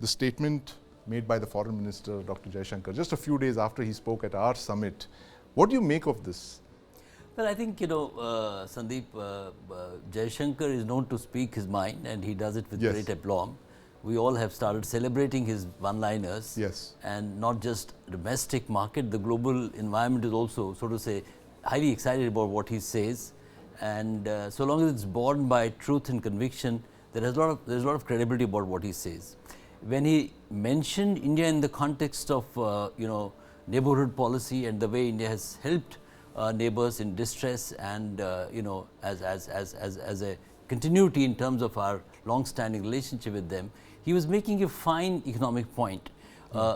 the statement made by the Foreign Minister, Dr. Jaishankar, just a few days after he spoke at our summit. What do you make of this? Well, I think, Sandeep, Jaishankar is known to speak his mind, and he does it with great aplomb. We all have started celebrating his one-liners. Yes. And not just domestic market, the global environment is also, so to say, highly excited about what he says. And so long as it's borne by truth and conviction, there's a lot of credibility about what he says. When he mentioned India in the context of, neighborhood policy and the way India has helped neighbors in distress and, as a continuity in terms of our long-standing relationship with them, he was making a fine economic point.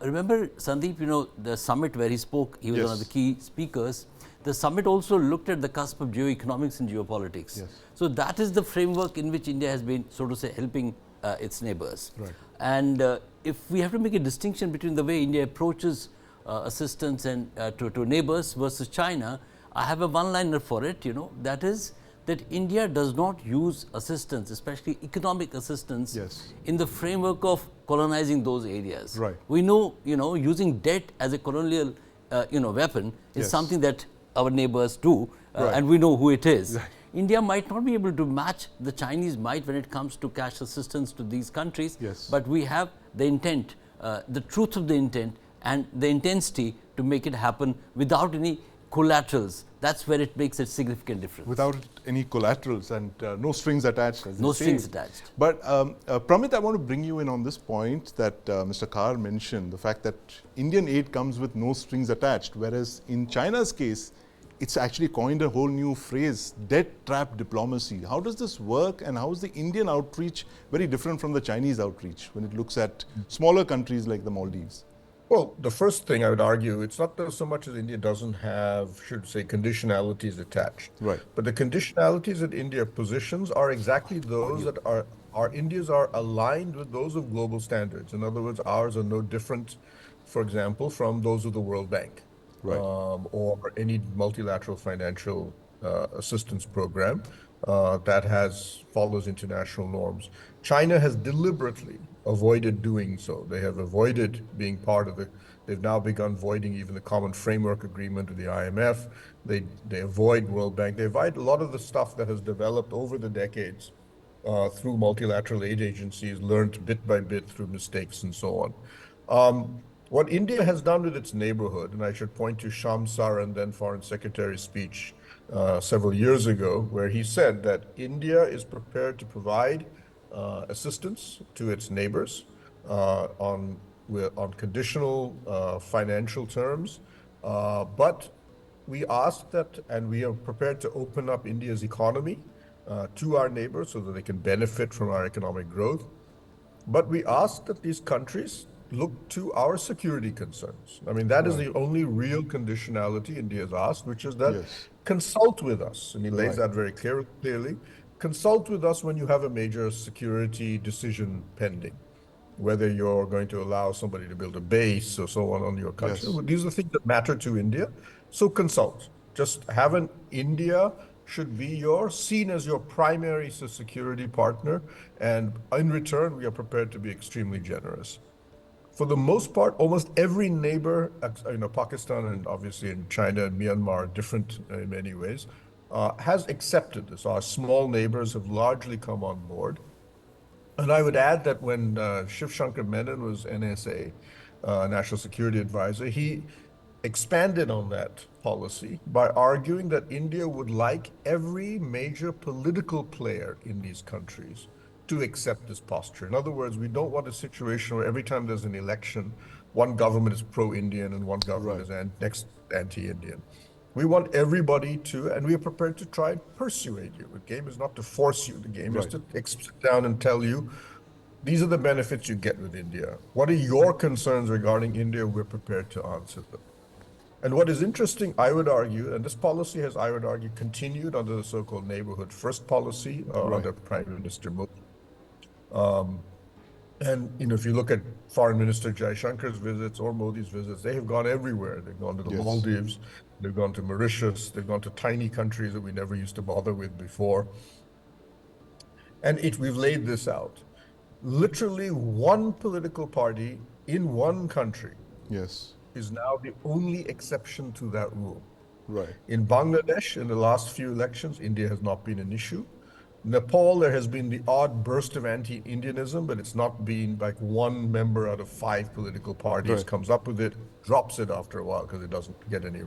Remember, Sandeep, the summit where he spoke, he was one of the key speakers. The summit also looked at the cusp of geoeconomics and geopolitics. Yes. So that is the framework in which India has been, so to say, helping its neighbors. Right. And if we have to make a distinction between the way India approaches assistance and to neighbors versus China, I have a one-liner for it, that is that India does not use assistance, especially economic assistance, in the framework of colonizing those areas. Right. We know, using debt as a colonial, weapon is something that our neighbors do, and we know who it is. Right. India might not be able to match the Chinese might when it comes to cash assistance to these countries, but we have the intent, the truth of the intent and the intensity to make it happen without any collaterals. That's where it makes a significant difference. Without any collaterals and no strings attached. No strings attached. But Pramit, I want to bring you in on this point that Mr. Khar mentioned, the fact that Indian aid comes with no strings attached, whereas in China's case, it's actually coined a whole new phrase, debt trap diplomacy. How does this work, and how is the Indian outreach very different from the Chinese outreach when it looks at smaller countries like the Maldives? Well, the first thing I would argue, it's not so much as India doesn't have, should say, conditionalities attached. Right. But the conditionalities that India positions are exactly those that India's are aligned with those of global standards. In other words, ours are no different, for example, from those of the World Bank. Right. Or any multilateral financial assistance program that follows international norms. China has deliberately avoided doing so. They have avoided being part of they've now begun voiding even the common framework agreement with the IMF. They avoid World Bank. They avoid a lot of the stuff that has developed over the decades through multilateral aid agencies, learned bit by bit through mistakes and so on. What India has done with its neighborhood, and I should point to Sham Saran, then Foreign Secretary's speech several years ago, where he said that India is prepared to provide assistance to its neighbors on conditional financial terms, but we ask that, and we are prepared to open up India's economy to our neighbors so that they can benefit from our economic growth. But we ask that these countries look to our security concerns. I mean, that is the only real conditionality India has asked, which is that consult with us. And he lays that very clearly. Consult with us when you have a major security decision pending, whether you're going to allow somebody to build a base or so on your country. These are the things that matter to India. So consult. Just have an India should be seen as your primary security partner. And in return, we are prepared to be extremely generous. For the most part, almost every neighbor, Pakistan and obviously in China and Myanmar are different in many ways, has accepted this. Our small neighbors have largely come on board. And I would add that when Shiv Shankar Menon was NSA, National Security Advisor, he expanded on that policy by arguing that India would like every major political player in these countries to accept this posture. In other words, we don't want a situation where every time there's an election, one government is pro-Indian and one government is anti-Indian. We want everybody to, and we are prepared to try and persuade you. The game is not to force you. The game is to sit down and tell you, these are the benefits you get with India. What are your concerns regarding India? We're prepared to answer them. And what is interesting, I would argue, and this policy has, I would argue, continued under the so-called neighborhood first policy under Prime Minister Modi. And if you look at Foreign Minister Jaishankar's visits or Modi's visits, they have gone everywhere. They've gone to the Maldives, they've gone to Mauritius, they've gone to tiny countries that we never used to bother with before. And we've laid this out. Literally one political party in one country Yes. is now the only exception to that rule. Right. In Bangladesh, in the last few elections, India has not been an issue. Nepal, there has been the odd burst of anti-Indianism, but it's not been like one member out of 5 political parties Right. comes up with it, drops it after a while because it doesn't get any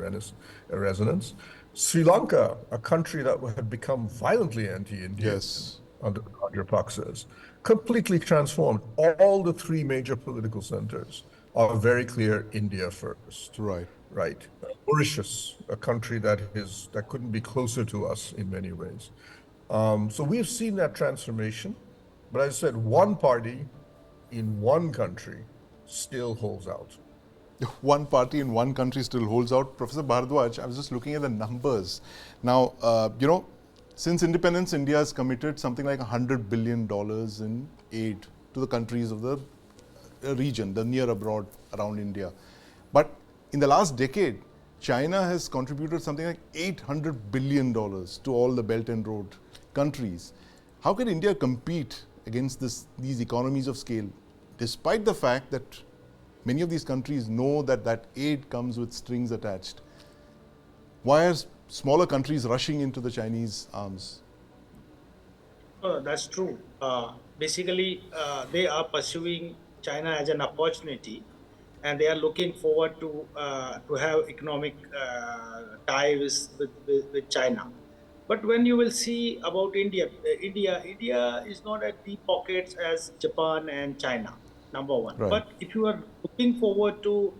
resonance. Sri Lanka, a country that had become violently anti-Indian Yes. under the Rajapaksas, completely transformed. All the 3 major political centers are very clear India first. Right. Right. Mauritius, a country that couldn't be closer to us in many ways. So we've seen that transformation, but as I said, one party in one country still holds out. One party in one country still holds out. Professor Bhardwaj, I was just looking at the numbers. Now, since independence, India has committed something like $100 billion in aid to the countries of the region, the near abroad around India. But in the last decade, China has contributed something like $800 billion to all the Belt and Road countries. How can India compete against these economies of scale, despite the fact that many of these countries know that that aid comes with strings attached? Why are smaller countries rushing into the Chinese arms? That's true. Basically, they are pursuing China as an opportunity, and they are looking forward to have economic ties with China. But when you will see about India is not at deep pockets as Japan and China, number one. Right. But if you are looking forward to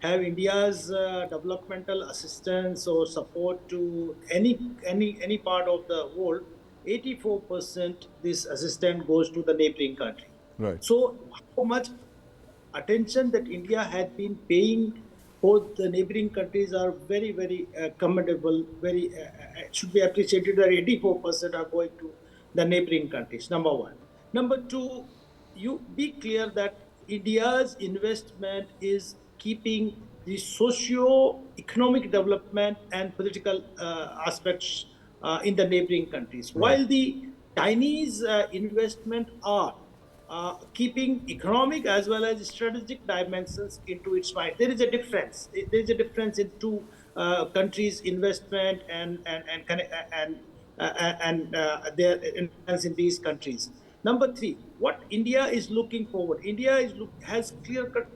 have India's developmental assistance or support to any part of the world, 84% this assistance goes to the neighboring country. Right. So how much attention that India had been paying for the neighboring countries are very, very commendable, very should be appreciated that 84% are going to the neighboring countries, number one. Number two, you be clear that India's investment is keeping the socio-economic development and political aspects in the neighboring countries. Right. While the Chinese investment are keeping economic as well as strategic dimensions into its mind. There is a difference. There is a difference in two countries' investment and their influence in these countries. Number three, what India is looking forward. Has clear-cut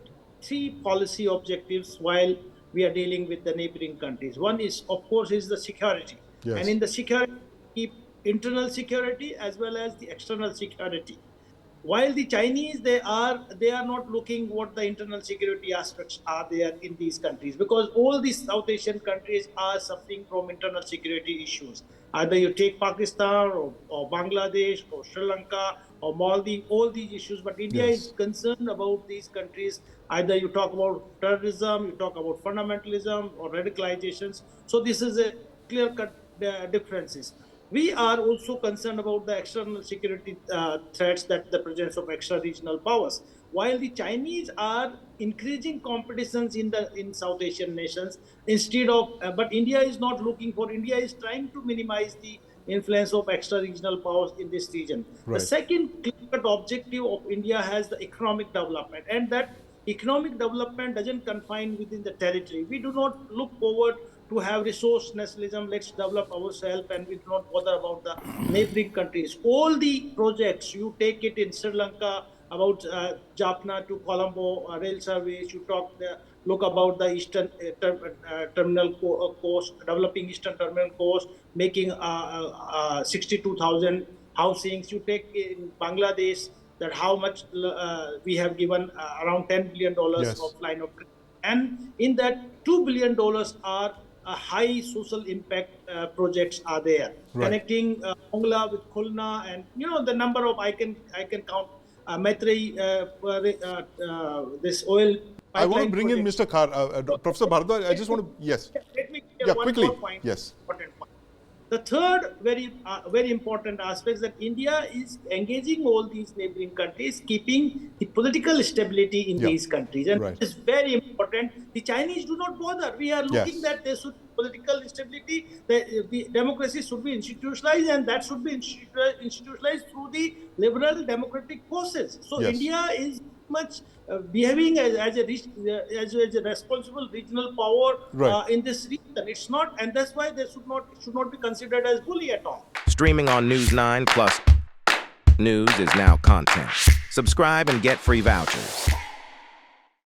3 policy objectives while we are dealing with the neighboring countries. One is, of course, is the security, Yes. and in the security, keep internal security as well as the external security. While the Chinese, they are not looking what the internal security aspects are there in these countries, because all these South Asian countries are suffering from internal security issues. Either you take Pakistan or Bangladesh or Sri Lanka or Maldives, all these issues. But India Yes. is concerned about these countries. Either you talk about terrorism, you talk about fundamentalism or radicalizations. So this is a clear-cut differences. We are also concerned about the external security threats, that the presence of extra-regional powers. While the Chinese are increasing competitions in South Asian nations, but India is not looking for. India is trying to minimize the influence of extra-regional powers in this region. The Right. second clear-cut objective of India has the economic development, and that economic development doesn't confine within the territory. We do not look forward to have resource nationalism. Let's develop ourselves, and we do not bother about the neighboring countries. All the projects, you take it in Sri Lanka about Jaffna to Colombo rail service. You look about the eastern terminal coast, developing eastern terminal coast, making 62,000 housings. You take in Bangladesh that how much we have given around $10 billion Yes. of line of credit. And in that, $2 billion are high social impact projects are there, Right. connecting Mongla with Khulna, and the number of I can count Maitri, this oil pipeline. I want to bring in project. Mr. Khar. Professor Bhardwaj, I just want to, yes. Let me Yeah, clear one quickly. more point. Yes. Important point. The third very important aspect is that India is engaging all these neighboring countries, keeping the political stability in Yeah. these countries, and Right. it's very important important. The Chinese do not bother. We are looking Yes. that there should be political stability, the democracy should be institutionalized, and that should be institutionalized through the liberal democratic process. So Yes. India is much behaving as a responsible regional power Right. in this region. It's not, and that's why they should not be considered as bully at all. Streaming on News9 Plus. News is now content. Subscribe and get free vouchers.